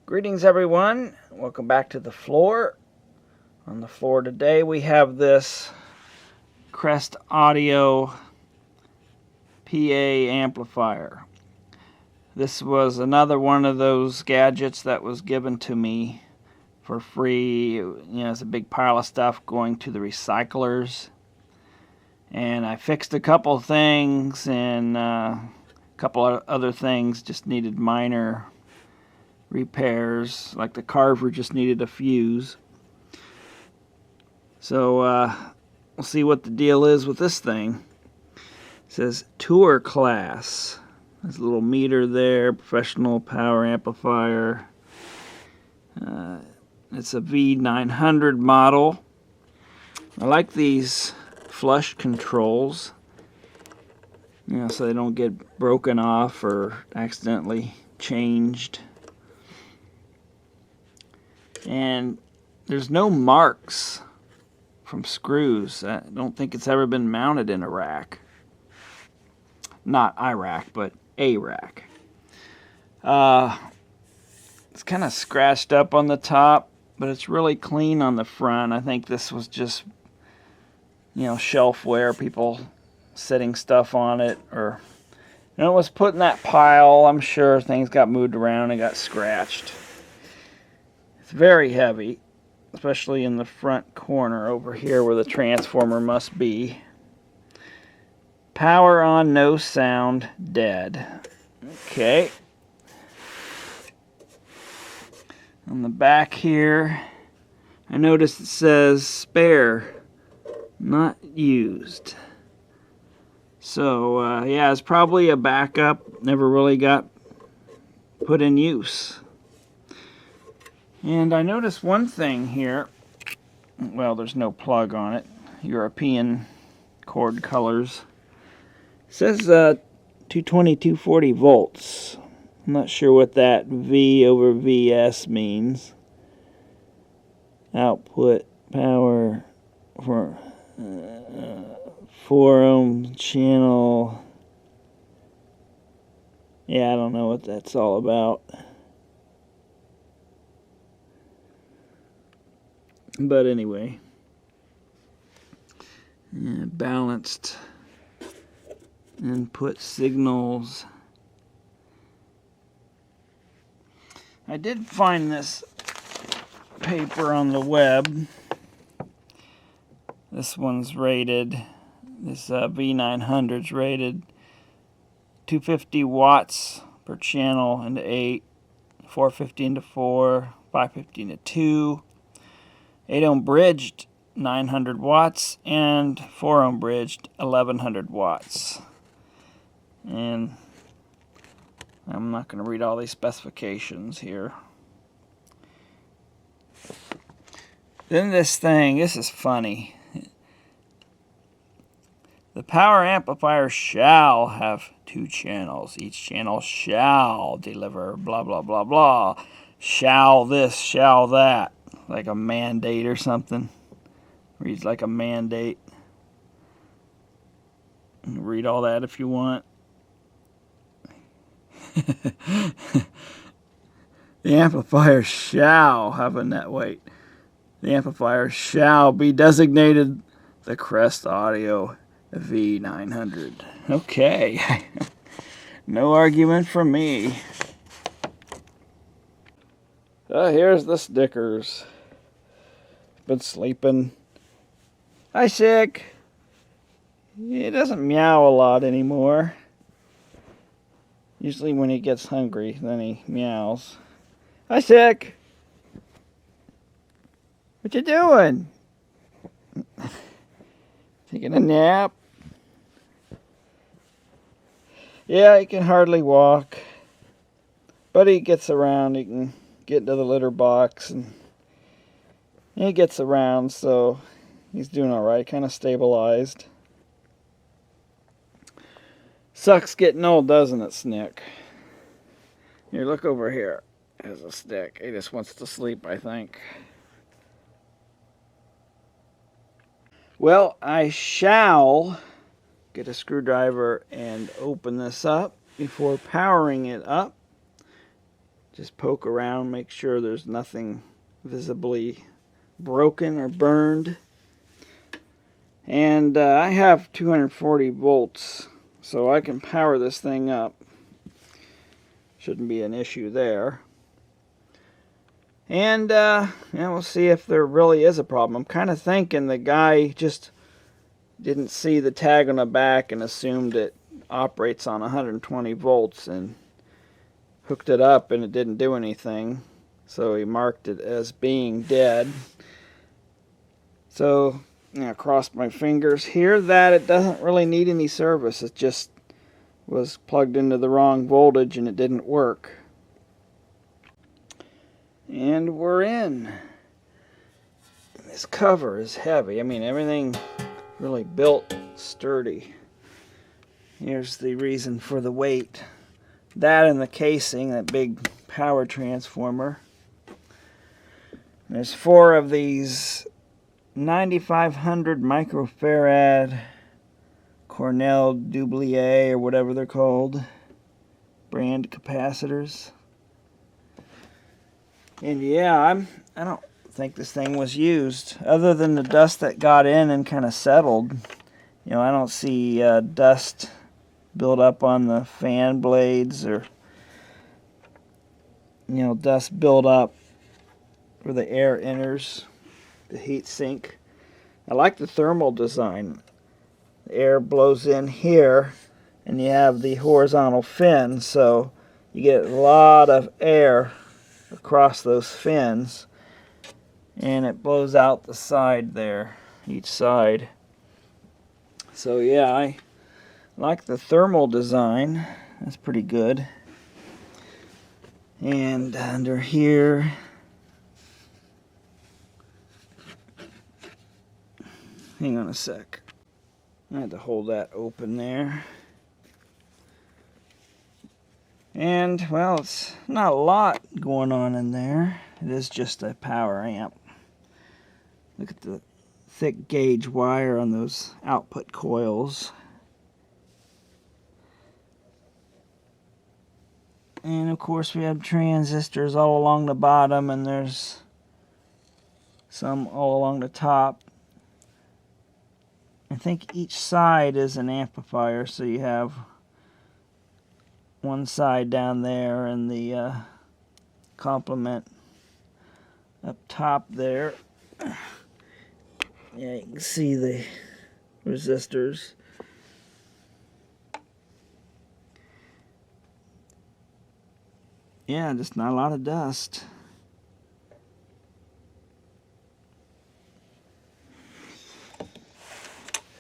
Greetings everyone, welcome back to the floor. On the floor today we have this Crest Audio PA amplifier. This was another one of those gadgets that was given to me for free. It's a big pile of stuff going to the recyclers. And I fixed a couple things, and a couple of other things just needed minor repairs, like the carver just needed a fuse. So we'll see what the deal is with this thing. It says tour class. There's a little meter there, professional power amplifier. It's a V900 model. I like these flush controls, so they don't get broken off or accidentally changed. And there's no marks from screws. I don't think it's ever been mounted in a rack. Not Iraq, but a rack. It's kind of scratched up on the top, but it's really clean on the front. I think this was just, shelfware, people setting stuff on it, or it was put in that pile. I'm sure things got moved around and got scratched. It's very heavy, especially in the front corner over here where the transformer must be. Power on, no sound, dead. Okay. On the back here, I noticed it says spare, not used. So, yeah, it's probably a backup. Never really got put in use. And I noticed one thing here. Well, there's no plug on it. European cord colors. It says 220, 240 volts. I'm not sure what that V over VS means. Output power for 4 ohm channel. Yeah, I don't know what that's all about. But anyway, balanced input signals. I did find this paper on the web. This one's rated, this V900's rated 250 watts per channel into 8, 450 into 4, 550 into 2. 8 ohm bridged 900 watts and 4 ohm bridged 1100 watts. And I'm not going to read all these specifications here. Then this is funny. The power amplifier shall have 2 channels. Each channel shall deliver blah blah blah blah. Shall this, shall that. Like a mandate or something. Reads like a mandate. Read all that if you want. The amplifier shall have a net weight. The amplifier shall be designated the Crest Audio V900. Okay. No argument from me. Here's the stickers. Been sleeping. Hi, Sick. He doesn't meow a lot anymore. Usually when he gets hungry, then he meows. Hi, Sick. What you doing? Taking a nap? Yeah, he can hardly walk. But he gets around. He can get into the litter box, and he gets around, so he's doing alright, kind of stabilized. Sucks getting old, doesn't it, Snick? Here, look over here. There's a Snick. He just wants to sleep, I think. Well, I shall get a screwdriver and open this up before powering it up. Just poke around, make sure there's nothing visibly broken or burned. And I have 240 volts, so I can power this thing up. Shouldn't be an issue there. And yeah, we'll see if there really is a problem. I'm kind of thinking the guy just didn't see the tag on the back and assumed it operates on 120 volts and hooked it up and it didn't do anything. So he marked it as being dead. So, crossed my fingers here that it doesn't really need any service. It just was plugged into the wrong voltage and it didn't work. And we're in. This cover is heavy. I mean, everything really built sturdy. Here's the reason for the weight. That and the casing, that big power transformer. There's 4 of these 9500 microfarad Cornell Doublier or whatever they're called brand capacitors. And yeah, I don't think this thing was used other than the dust that got in and kind of settled. I don't see dust build up on the fan blades or dust build up where the air enters the heat sink. I like the thermal design. The air blows in here and you have the horizontal fins, so you get a lot of air across those fins and it blows out the side there, each side. So yeah, I like the thermal design. That's pretty good. And under here, hang on a sec. I had to hold that open there. And, well, it's not a lot going on in there. It is just a power amp. Look at the thick gauge wire on those output coils. And, of course, we have transistors all along the bottom, and there's some all along the top. I think each side is an amplifier, so you have one side down there and the complement up top there. Yeah, you can see the resistors. Yeah, just not a lot of dust.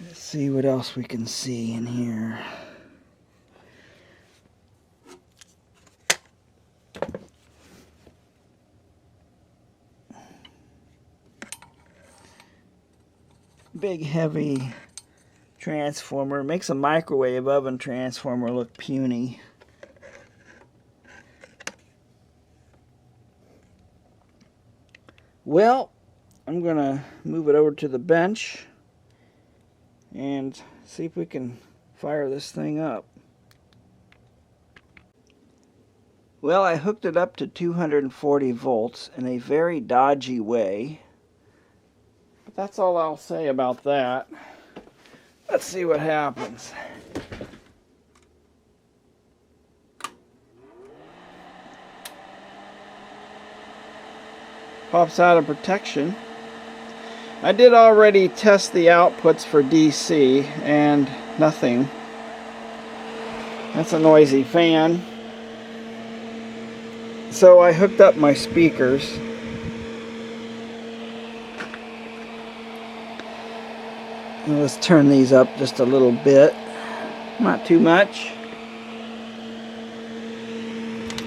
Let's see what else we can see in here. Big heavy transformer. Makes a microwave oven transformer look puny. Well, I'm gonna move it over to the bench and see if we can fire this thing up. Well, I hooked it up to 240 volts in a very dodgy way. But that's all I'll say about that. Let's see what happens. Pops out of protection. I did already test the outputs for DC and nothing. That's a noisy fan. So I hooked up my speakers. Let's turn these up just a little bit. Not too much.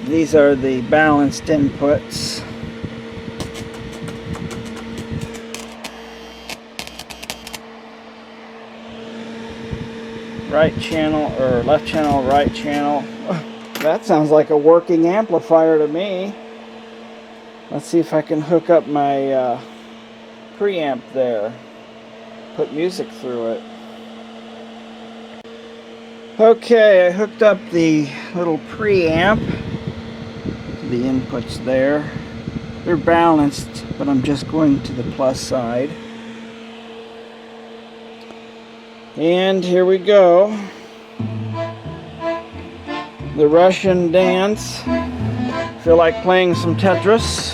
These are the balanced inputs. Right channel, or left channel, right channel. That sounds like a working amplifier to me. Let's see if I can hook up my preamp there. Put music through it. Okay, I hooked up the little preamp. the inputs there. They're balanced, but I'm just going to the plus side. And here we go. The Russian dance. Feel like playing some Tetris.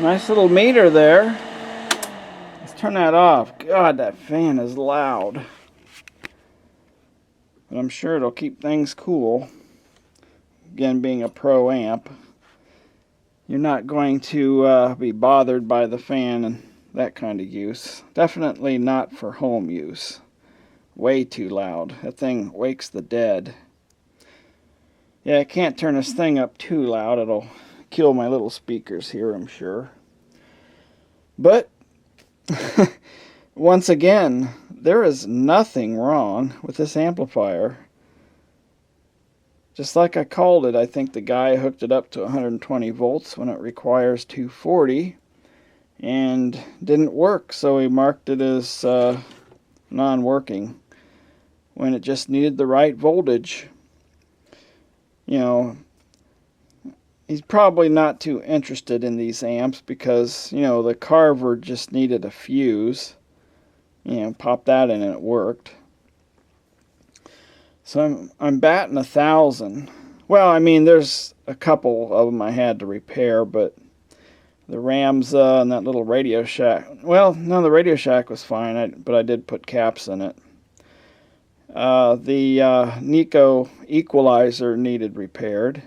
Nice little meter there. Let's turn that off. God, that fan is loud. But I'm sure it'll keep things cool. Again, being a pro amp, you're not going to be bothered by the fan and that kind of use. Definitely not for home use. Way too loud. That thing wakes the dead. Yeah, I can't turn this thing up too loud. It'll kill my little speakers here, I'm sure. But once again, there is nothing wrong with this amplifier. Just like I called it, I think the guy hooked it up to 120 volts when it requires 240 and didn't work, so he marked it as non-working when it just needed the right voltage. You know, he's probably not too interested in these amps because, you know, the Carver just needed a fuse. You know, pop that in and it worked. So I'm batting 1,000. Well, I mean, there's a couple of them I had to repair, but the Rams and that little Radio Shack. Well, no, the Radio Shack was fine, but I did put caps in it. The Nico equalizer needed repaired,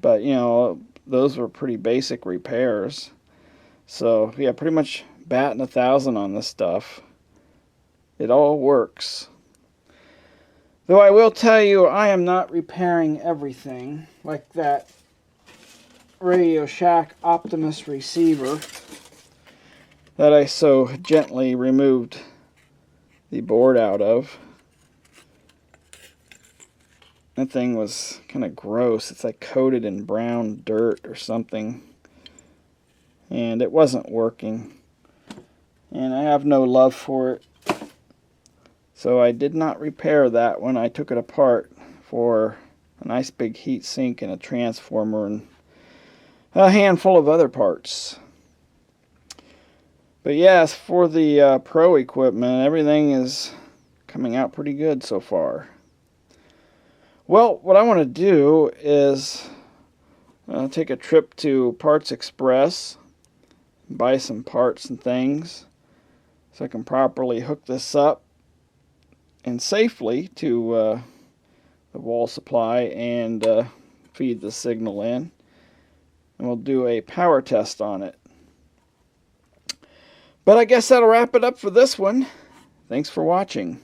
but you know, those were pretty basic repairs. So yeah, pretty much batting 1,000 on this stuff. It all works. Though I will tell you, I am not repairing everything, like that Radio Shack Optimus receiver that I so gently removed the board out of. That thing was kind of gross. It's like coated in brown dirt or something. And it wasn't working. And I have no love for it. So I did not repair that when I took it apart for a nice big heat sink and a transformer and a handful of other parts. But yes, for the pro equipment, everything is coming out pretty good so far. Well, what I want to do is take a trip to Parts Express, buy some parts and things so I can properly hook this up and safely to the wall supply and feed the signal in. And we'll do a power test on it. But I guess that'll wrap it up for this one. Thanks for watching.